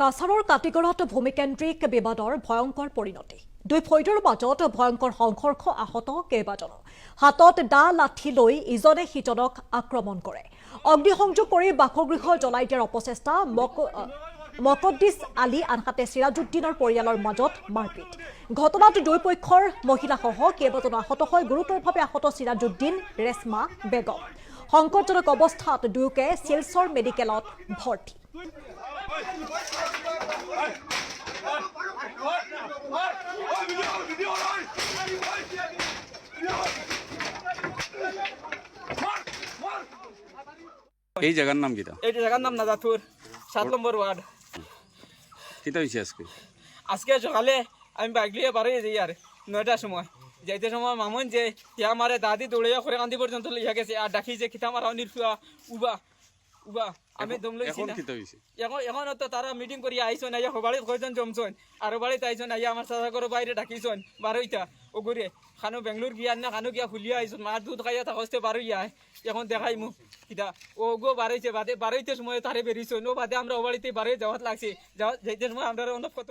কাছাৰৰ কাটিগড়ত ভূমিকেন্দ্ৰিক বিবাদৰ ভয়ংকৰ পৰিণতি দুই ফৈদৰ মাজত ভয়ংকৰ সংঘৰ্ষ আহত কেইবাজনো হাতত দা লাঠি লৈ ইজনে সিজনক আক্ৰমণ কৰে অগ্নিসংযোগ কৰি বাসগৃহ জ্বলাই দিয়াৰ অপচেষ্টা মকদ্দিছ আলী আনহাতে সিৰাজুদ্দিনৰ পৰিয়ালৰ মাজত মাৰপিট ঘটনাত দুই পক্ষৰ মহিলাসহ কেইবাজনো আহত হয় গুৰুতৰভাৱে আহত সিৰাজুদ্দিন ৰেশমা বেগম সংকটজনক অৱস্থাত দুয়োকে শিলচৰ মেডিকেলত ভৰ্তি এই জায়গার নাম কিটা? এই জায়গার নাম নাজাতুর 7 নম্বর ওয়ার্ড। কিটা হইছে আজকে সকালে আমি বাইক নিয়ে বাড়ি যাই আর 9টার সময় যাইতে সময় মামুন যে ইয়া মারে দাদি দৌড়িয়া করে কান্দি পর্যন্ত লইয়া গেছে আর ডাকি যে খিতা মারা নিরফুয়া উবা উবা আমি দম লইছি না এখন তো তারা মিটিং করি আইছন আইয়া হবাড়ি কয়জন জমছন আর বাড়িতে আইছন আইয়া আমার সাদাগর বাইরে ডাকিছন বারোইটা ওগুরে খানো বেঙ্গলোর গিয়া না খানো গিয়া খুলিয়া আইছন মার দুধ খাইয়া থাকতে বারোইয়া এখন দেখাই মু কিটা ও গো বারোইছে বাদে বারোইতে সময় তারে বেরিয়েছন ও বাদে আমরা ও বাড়িতে বারোই যাওয়াত লাগছে যাইতে সময় আমরা অনুভব কত